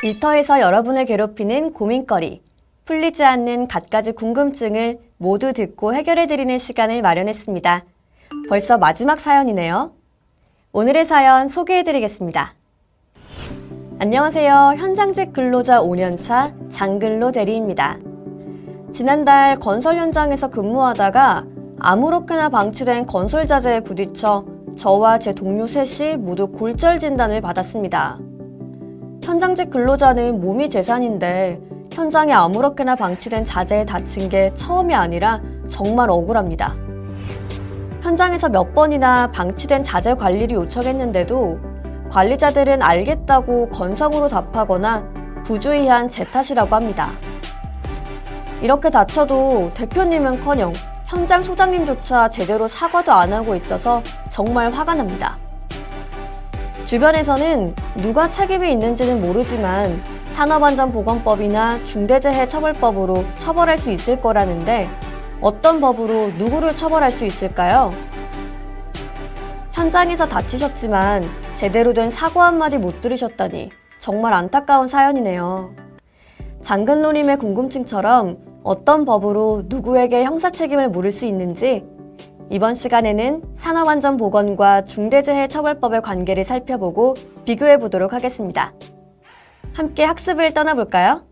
일터에서 여러분을 괴롭히는 고민거리, 풀리지 않는 갖가지 궁금증을 모두 듣고 해결해드리는 시간을 마련했습니다. 벌써 마지막 사연이네요. 오늘의 사연 소개해드리겠습니다. 안녕하세요. 현장직 근로자 5년차 장근로 대리입니다. 지난달 건설 현장에서 근무하다가 아무렇게나 방치된 건설 자재에 부딪혀 저와 제 동료 셋이 모두 골절 진단을 받았습니다. 현장직 근로자는 몸이 재산인데 현장에 아무렇게나 방치된 자재에 다친 게 처음이 아니라 정말 억울합니다. 현장에서 몇 번이나 방치된 자재 관리를 요청했는데도 관리자들은 알겠다고 건성으로 답하거나 부주의한 제 탓이라고 합니다. 이렇게 다쳐도 대표님은커녕 현장 소장님조차 제대로 사과도 안 하고 있어서 정말 화가 납니다. 주변에서는 누가 책임이 있는지는 모르지만 산업안전보건법이나 중대재해처벌법으로 처벌할 수 있을 거라는데 어떤 법으로 누구를 처벌할 수 있을까요? 현장에서 다치셨지만 제대로 된 사과 한마디 못 들으셨다니 정말 안타까운 사연이네요. 장근로님의 궁금증처럼 어떤 법으로 누구에게 형사책임을 물을 수 있는지 이번 시간에는 산업안전보건과 중대재해처벌법의 관계를 살펴보고 비교해 보도록 하겠습니다. 함께 학습을 떠나볼까요?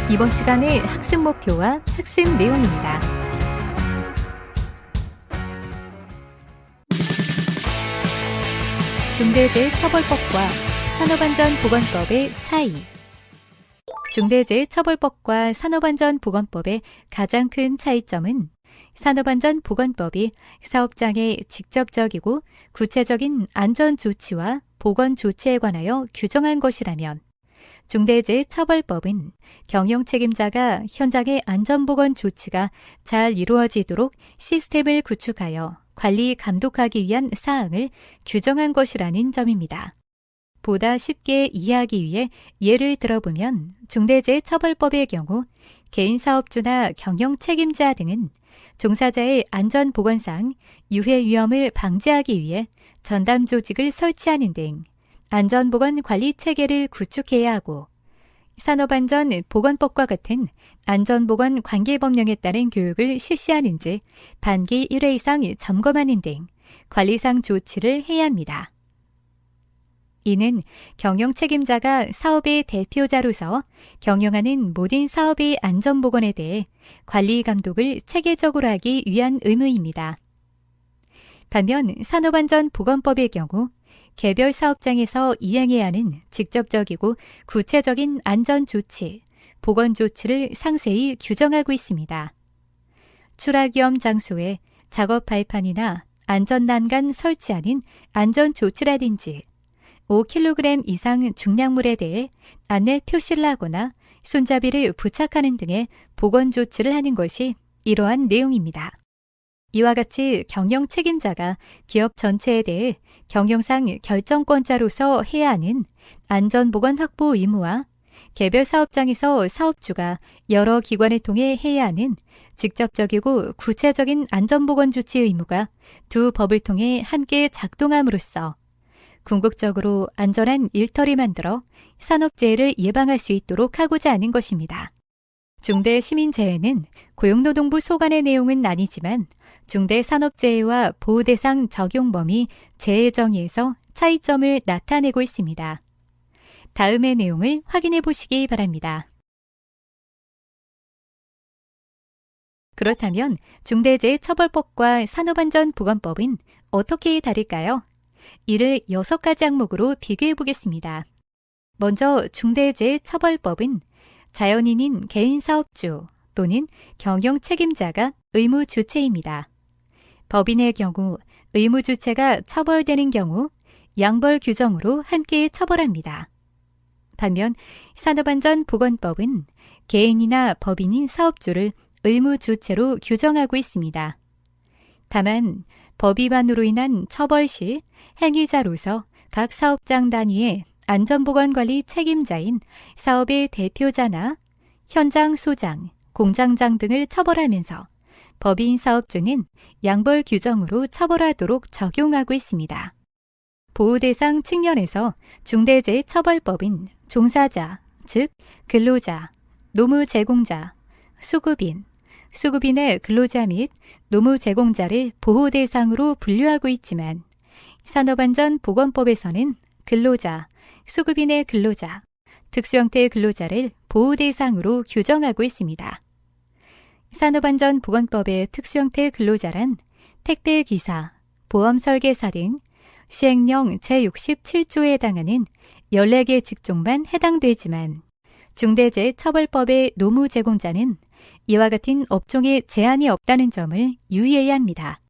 이번 시간의 학습 목표와 학습 내용입니다. 중대재해처벌법과 산업안전보건법의 차이. 중대재해처벌법과 산업안전보건법의 가장 큰 차이점은 산업안전보건법이 사업장의 직접적이고 구체적인 안전조치와 보건조치에 관하여 규정한 것이라면 중대재해처벌법은 경영책임자가 현장의 안전보건조치가 잘 이루어지도록 시스템을 구축하여 관리 감독하기 위한 사항을 규정한 것이라는 점입니다. 보다 쉽게 이해하기 위해 예를 들어보면 중대재해처벌법의 경우 개인사업주나 경영책임자 등은 종사자의 안전보건상 유해 위험을 방지하기 위해 전담 조직을 설치하는 등 안전보건 관리 체계를 구축해야 하고 산업안전보건법과 같은 안전보건 관계법령에 따른 교육을 실시하는지 반기 1회 이상 점검하는 등 관리상 조치를 해야 합니다. 이는 경영 책임자가 사업의 대표자로서 경영하는 모든 사업의 안전보건에 대해 관리 감독을 체계적으로 하기 위한 의무입니다. 반면 산업안전보건법의 경우 개별 사업장에서 이행해야 하는 직접적이고 구체적인 안전조치, 보건조치를 상세히 규정하고 있습니다. 추락위험 장소에 작업 발판이나 안전난간 설치하는 안전조치라든지 5kg 이상 중량물에 대해 안내 표시를 하거나 손잡이를 부착하는 등의 보건 조치를 하는 것이 이러한 내용입니다. 이와 같이 경영 책임자가 기업 전체에 대해 경영상 결정권자로서 해야 하는 안전보건 확보 의무와 개별 사업장에서 사업주가 여러 기관을 통해 해야 하는 직접적이고 구체적인 안전보건 조치 의무가 두 법을 통해 함께 작동함으로써 궁극적으로 안전한 일터를 만들어 산업재해를 예방할 수 있도록 하고자 하는 것입니다. 중대시민재해는 고용노동부 소관의 내용은 아니지만 중대산업재해와 보호대상 적용 범위 재해 정의에서 차이점을 나타내고 있습니다. 다음의 내용을 확인해 보시기 바랍니다. 그렇다면 중대재해처벌법과 산업안전보건법은 어떻게 다를까요? 이를 6가지 항목으로 비교해 보겠습니다. 먼저 중대재해처벌법은 자연인인 개인사업주 또는 경영책임자가 의무주체입니다. 법인의 경우 의무주체가 처벌되는 경우 양벌 규정으로 함께 처벌합니다. 반면 산업안전보건법은 개인이나 법인인 사업주를 의무주체로 규정하고 있습니다. 다만 법 위반으로 인한 처벌 시 행위자로서 각 사업장 단위의 안전보건관리 책임자인 사업의 대표자나 현장 소장, 공장장 등을 처벌하면서 법인 사업주는 양벌 규정으로 처벌하도록 적용하고 있습니다. 보호대상 측면에서 중대재해처벌법인 종사자, 즉 근로자, 노무 제공자, 수급인, 수급인의 근로자 및 노무 제공자를 보호대상으로 분류하고 있지만 산업안전보건법에서는 근로자, 수급인의 근로자, 특수형태의 근로자를 보호대상으로 규정하고 있습니다. 산업안전보건법의 특수형태 근로자란 택배기사, 보험설계사 등 시행령 제67조에 해당하는 14개 직종만 해당되지만 중대재해처벌법의 노무 제공자는 이와 같은 업종에 제한이 없다는 점을 유의해야 합니다.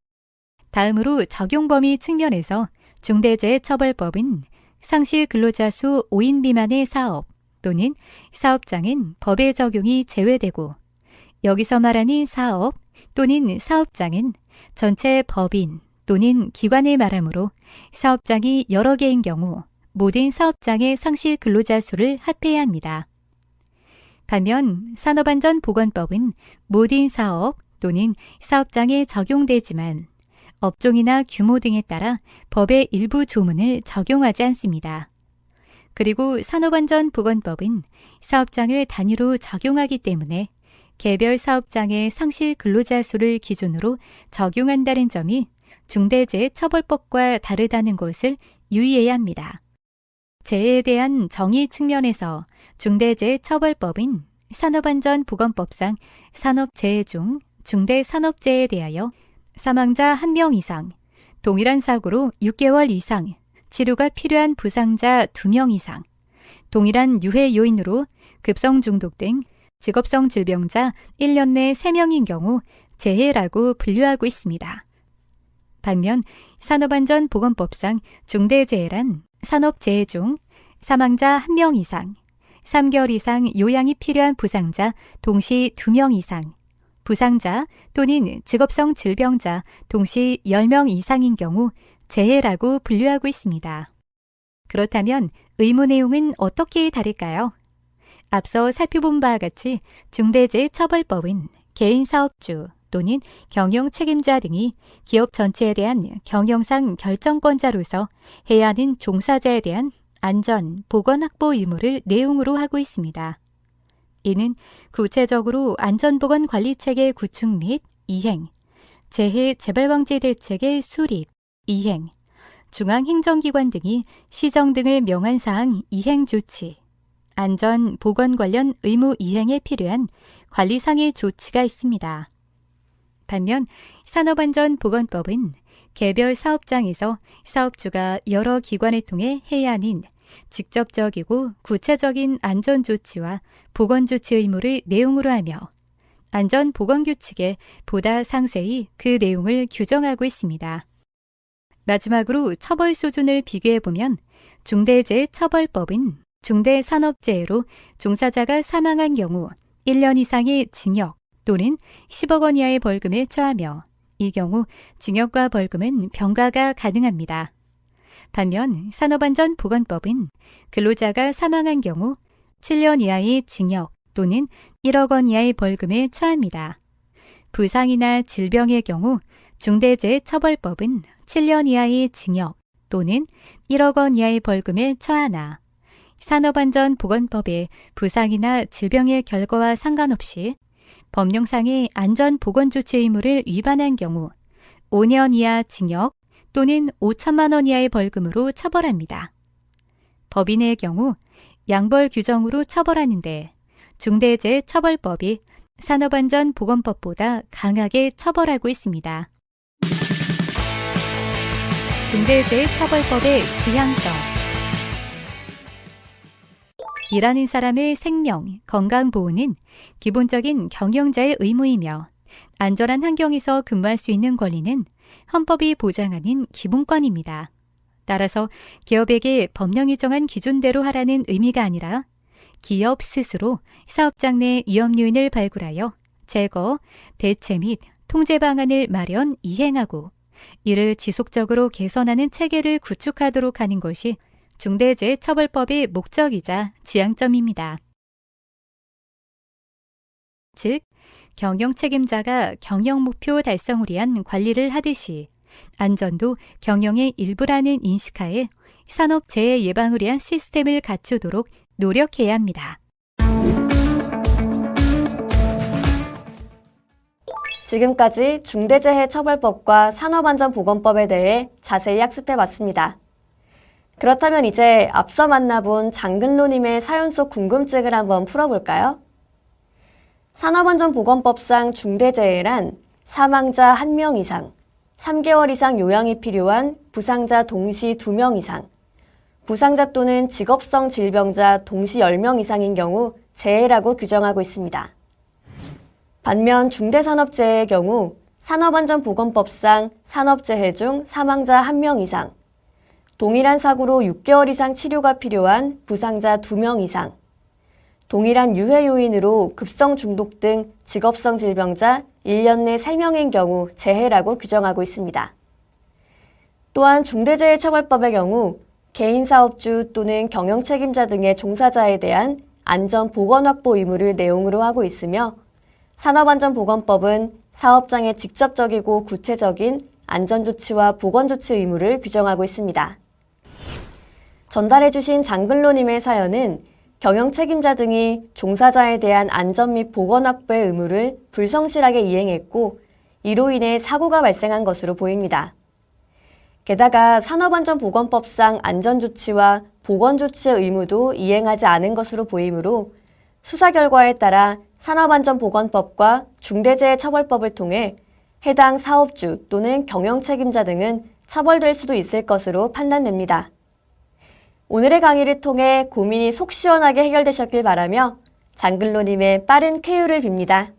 다음으로 적용 범위 측면에서 중대재해처벌법은 상시 근로자 수 5인 미만의 사업 또는 사업장은 법의 적용이 제외되고 여기서 말하는 사업 또는 사업장은 전체 법인 또는 기관을 말하므로 사업장이 여러 개인 경우 모든 사업장의 상시 근로자 수를 합해야 합니다. 반면 산업안전보건법은 모든 사업 또는 사업장에 적용되지만 업종이나 규모 등에 따라 법의 일부 조문을 적용하지 않습니다. 그리고 산업안전보건법은 사업장을 단위로 적용하기 때문에 개별 사업장의 상시 근로자 수를 기준으로 적용한다는 점이 중대재해처벌법과 다르다는 것을 유의해야 합니다. 재해에 대한 정의 측면에서 중대재해처벌법은 산업안전보건법상 산업재해 중 중대산업재해에 대하여 사망자 1명 이상, 동일한 사고로 6개월 이상 치료가 필요한 부상자 2명 이상, 동일한 유해 요인으로 급성 중독 등 직업성 질병자 1년 내 3명인 경우 재해라고 분류하고 있습니다. 반면 산업안전보건법상 중대재해란 산업재해 중 사망자 1명 이상, 3개월 이상 요양이 필요한 부상자 동시 2명 이상, 부상자 또는 직업성 질병자 동시 10명 이상인 경우 재해라고 분류하고 있습니다. 그렇다면 의무 내용은 어떻게 다를까요? 앞서 살펴본 바와 같이 중대재해처벌법은 개인 사업주 또는 경영 책임자 등이 기업 전체에 대한 경영상 결정권자로서 해야 하는 종사자에 대한 안전, 보건 확보 의무를 내용으로 하고 있습니다. 이는 구체적으로 안전보건 관리체계 구축 및 이행, 재해 재발방지 대책의 수립, 이행, 중앙행정기관 등이 시정 등을 명한 사항 이행 조치, 안전, 보건 관련 의무 이행에 필요한 관리상의 조치가 있습니다. 반면 산업안전보건법은 개별 사업장에서 사업주가 여러 기관을 통해 해야 하는 직접적이고 구체적인 안전조치와 보건조치 의무를 내용으로 하며 안전보건규칙에 보다 상세히 그 내용을 규정하고 있습니다. 마지막으로 처벌 수준을 비교해보면 중대재해처벌법은 중대산업재해로 종사자가 사망한 경우 1년 이상의 징역 또는 10억 원 이하의 벌금에 처하며 이 경우 징역과 벌금은 병가가 가능합니다. 반면 산업안전보건법은 근로자가 사망한 경우 7년 이하의 징역 또는 1억 원 이하의 벌금에 처합니다. 부상이나 질병의 경우 중대재해처벌법은 7년 이하의 징역 또는 1억 원 이하의 벌금에 처하나 산업안전보건법의 부상이나 질병의 결과와 상관없이 법령상의 안전보건조치 의무를 위반한 경우 5년 이하 징역 또는 5천만 원 이하의 벌금으로 처벌합니다. 법인의 경우 양벌 규정으로 처벌하는데 중대재해처벌법이 산업안전보건법보다 강하게 처벌하고 있습니다. 중대재해처벌법의 지향점. 일하는 사람의 생명, 건강 보호는 기본적인 경영자의 의무이며 안전한 환경에서 근무할 수 있는 권리는 헌법이 보장하는 기본권입니다. 따라서 기업에게 법령이 정한 기준대로 하라는 의미가 아니라 기업 스스로 사업장 내 위험 요인을 발굴하여 제거, 대체 및 통제 방안을 마련, 이행하고 이를 지속적으로 개선하는 체계를 구축하도록 하는 것이 중대재해처벌법의 목적이자 지향점입니다. 즉, 경영 책임자가 경영 목표 달성을 위한 관리를 하듯이 안전도 경영의 일부라는 인식하에 산업재해 예방을 위한 시스템을 갖추도록 노력해야 합니다. 지금까지 중대재해처벌법과 산업안전보건법에 대해 자세히 학습해봤습니다. 그렇다면 이제 앞서 만나본 장근로님의 사연 속 궁금증을 한번 풀어볼까요? 산업안전보건법상 중대재해란 사망자 1명 이상, 3개월 이상 요양이 필요한 부상자 동시 2명 이상, 부상자 또는 직업성 질병자 동시 10명 이상인 경우 재해라고 규정하고 있습니다. 반면 중대산업재해의 경우 산업안전보건법상 산업재해 중 사망자 1명 이상, 동일한 사고로 6개월 이상 치료가 필요한 부상자 2명 이상, 동일한 유해 요인으로 급성 중독 등 직업성 질병자 1년 내 3명인 경우 재해라고 규정하고 있습니다. 또한 중대재해처벌법의 경우 개인 사업주 또는 경영 책임자 등의 종사자에 대한 안전 보건 확보 의무를 내용으로 하고 있으며 산업안전보건법은 사업장의 직접적이고 구체적인 안전조치와 보건조치 의무를 규정하고 있습니다. 전달해주신 장근로님의 사연은 경영 책임자 등이 종사자에 대한 안전 및 보건 확보의 의무를 불성실하게 이행했고 이로 인해 사고가 발생한 것으로 보입니다. 게다가 산업안전보건법상 안전조치와 보건조치의 의무도 이행하지 않은 것으로 보이므로 수사 결과에 따라 산업안전보건법과 중대재해처벌법을 통해 해당 사업주 또는 경영 책임자 등은 처벌될 수도 있을 것으로 판단됩니다. 오늘의 강의를 통해 고민이 속 시원하게 해결되셨길 바라며 장근로님의 빠른 쾌유를 빕니다.